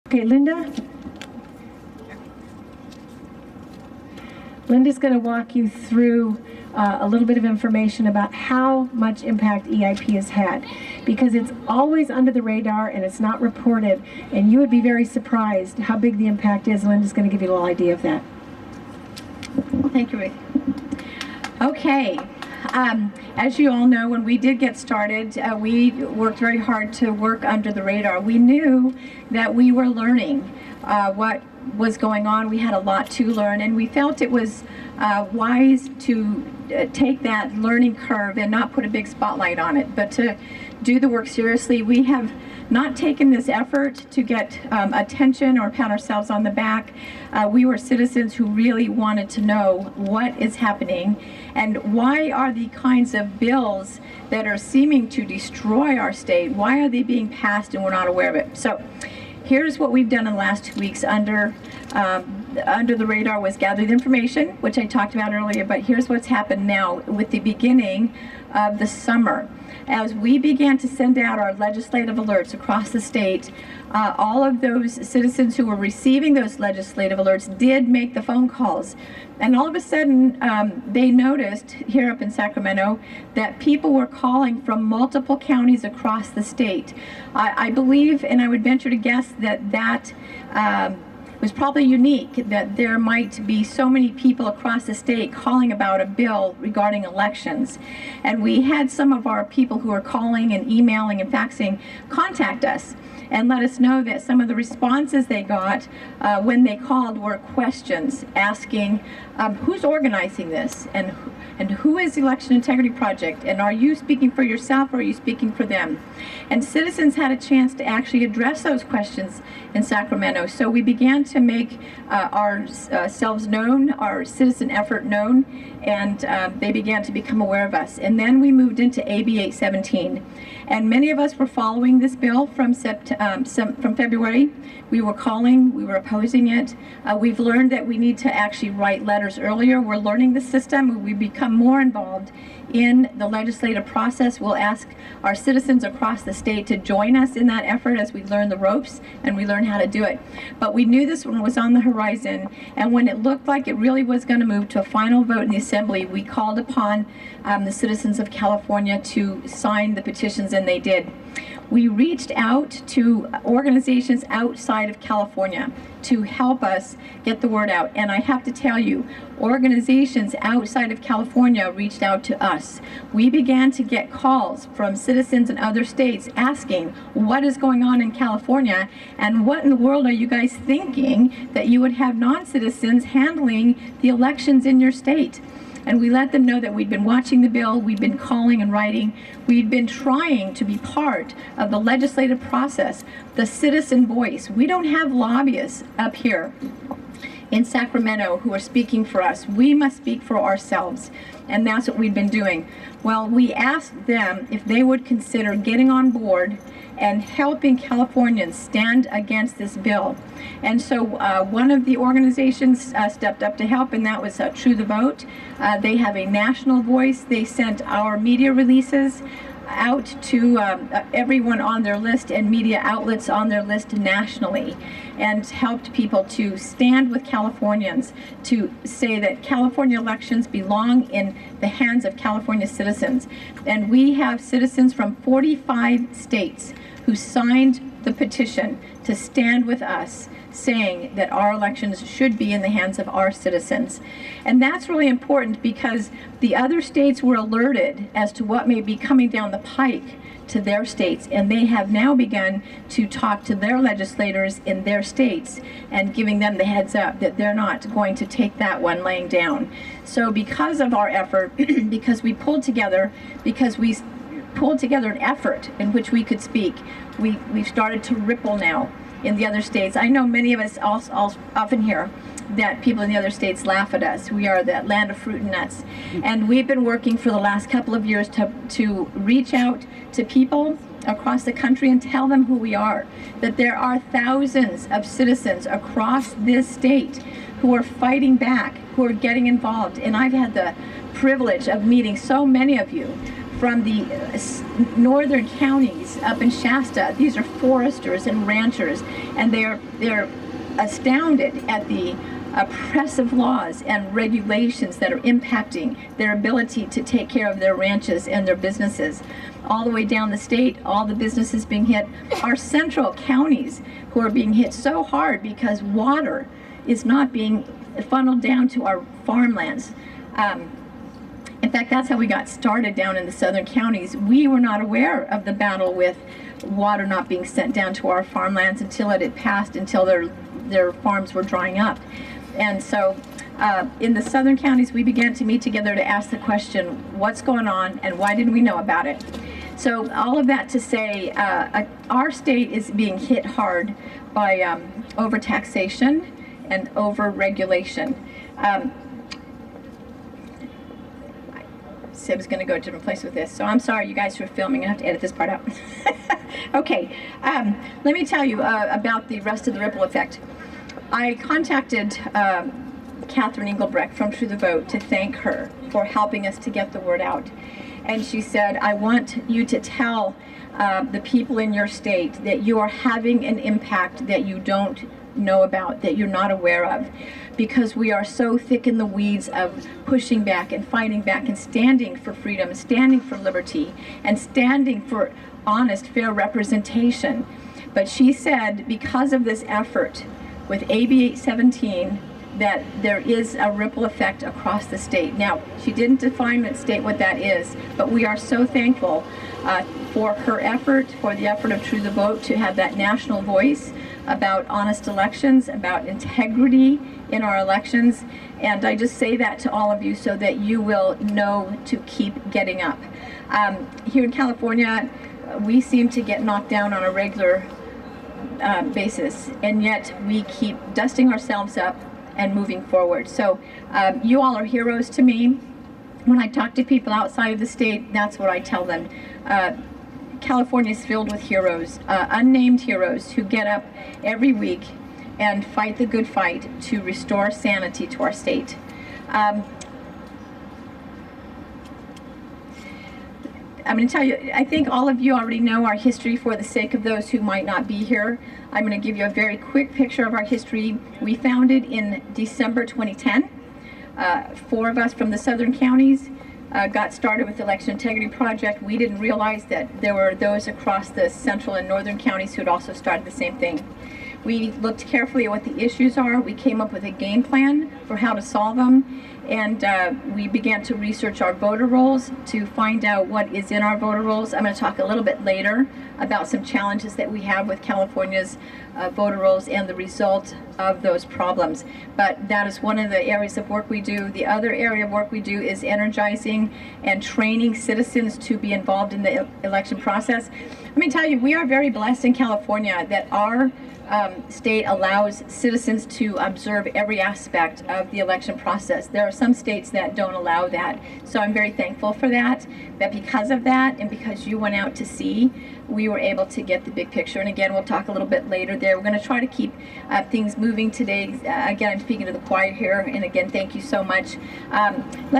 Okay, Linda's going to walk you through a little bit of information about how much impact EIP has had, because it's always under the radar and it's not reported, and you would be very surprised how big the impact is. Linda's going to give you a little idea of that. Thank you, Ruth. Okay. As you all know, when we did get started, we worked very hard to work under the radar. We knew that we were learning what was going on. We had a lot to learn, and we felt it was wise to take that learning curve and not put a big spotlight on it, but to do the work seriously. We have not taken this effort to get attention or pat ourselves on the back. We were citizens who really wanted to know what is happening and why are the kinds of bills that are seeming to destroy our state, why are they being passed and we're not aware of it? So here's what we've done in the last 2 weeks under the radar was gather the information, which I talked about earlier, but here's what's happened now with the beginning of the summer. As we began to send out our legislative alerts across the state, all of those citizens who were receiving those legislative alerts did make the phone calls. And all of a sudden, they noticed here up in Sacramento that people were calling from multiple counties across the state. I believe, and I would venture to guess, that was probably unique, that there might be so many people across the state calling about a bill regarding elections. And we had some of our people who are calling and emailing and faxing contact us and let us know that some of the responses they got when they called were questions asking who's organizing this, and who is the Election Integrity Project, and are you speaking for yourself or are you speaking for them? And citizens had a chance to actually address those questions in Sacramento. So we began to make ourselves known, our citizen effort known, and they began to become aware of us. And then we moved into AB 817. And many of us were following this bill from February. We were calling, we were opposing it. We've learned that we need to actually write letters earlier. We're learning the system. We become more involved in the legislative process. We'll ask our citizens across the state to join us in that effort as we learn the ropes and we learn how to do it. But we knew this one was on the horizon, and when it looked like it really was going to move to a final vote in the Assembly, we called upon the citizens of California to sign the petitions, and they did. We reached out to organizations outside of California to help us get the word out. And I have to tell you, organizations outside of California reached out to us. We began to get calls from citizens in other states asking what is going on in California and what in the world are you guys thinking that you would have non-citizens handling the elections in your state. And we let them know that we'd been watching the bill, we'd been calling and writing, we'd been trying to be part of the legislative process, the citizen voice. We don't have lobbyists up here in Sacramento who are speaking for us. We must speak for ourselves, and that's what we've been doing. Well, we asked them if they would consider getting on board and helping Californians stand against this bill. And so one of the organizations stepped up to help, and that was True the Vote. They have a national voice. They sent our media releases out to everyone on their list and media outlets on their list nationally, and helped people to stand with Californians to say that California elections belong in the hands of California citizens. And we have citizens from 45 states who signed the petition to stand with us, saying that our elections should be in the hands of our citizens. And that's really important because the other states were alerted as to what may be coming down the pike to their states, and they have now begun to talk to their legislators in their states and giving them the heads up that they're not going to take that one laying down. So because of our effort, because we pulled together an effort in which we could speak, we've started to ripple now in the other states. I know many of us also often hear that people in the other states laugh at us. We are the land of fruit and nuts. And we've been working for the last couple of years to reach out to people across the country and tell them who we are, that there are thousands of citizens across this state who are fighting back, who are getting involved. And I've had the privilege of meeting so many of you from the northern counties up in Shasta. These are foresters and ranchers, and they're astounded at the oppressive laws and regulations that are impacting their ability to take care of their ranches and their businesses. All the way down the state, all the businesses being hit. Our central counties who are being hit so hard because water is not being funneled down to our farmlands. In fact, that's how we got started down in the southern counties. We were not aware of the battle with water not being sent down to our farmlands until it had passed, until their farms were drying up. And so in the southern counties, we began to meet together to ask the question, what's going on and why didn't we know about it? So all of that to say, our state is being hit hard by overtaxation and over-regulation. I was going to go a different place with this, so I'm sorry, you guys who are filming. I have to edit this part out. Okay, let me tell you about the rest of the ripple effect. I contacted Catherine Engelbrecht from True the Vote to thank her for helping us to get the word out. And she said, I want you to tell the people in your state that you are having an impact that you don't know about, that you're not aware of, because we are so thick in the weeds of pushing back and fighting back and standing for freedom, standing for liberty, and standing for honest, fair representation. But she said, because of this effort with AB 817, that there is a ripple effect across the state. Now, she didn't define and state what that is, but we are so thankful for her effort, for the effort of True the Vote to have that national voice about honest elections, about integrity in our elections. And I just say that to all of you so that you will know to keep getting up. Here in California, we seem to get knocked down on a regular basis, and yet we keep dusting ourselves up and moving forward. So you all are heroes to me. When I talk to people outside of the state, that's what I tell them. California is filled with heroes, unnamed heroes who get up every week and fight the good fight to restore sanity to our state. I'm going to tell you, I think all of you already know our history. For the sake of those who might not be here, I'm going to give you a very quick picture of our history. We founded in December 2010. 4 of us from the southern counties got started with the Election Integrity Project. We didn't realize that there were those across the central and northern counties who had also started the same thing. We looked carefully at what the issues are. We came up with a game plan for how to solve them, and we began to research our voter rolls to find out what is in our voter rolls. I'm going to talk a little bit later about some challenges that we have with California's voter rolls and the result of those problems. But that is one of the areas of work we do. The other area of work we do is energizing and training citizens to be involved in the election process. Let me tell you, we are very blessed in California that our state allows citizens to observe every aspect of the election process. There are some states that don't allow that. So I'm very thankful for that, that because of that and because you went out to see, we were able to get the big picture. And again, we'll talk a little bit later there. We're going to try to keep things moving today. Again, I'm speaking to the choir here, and again, thank you so much. Let's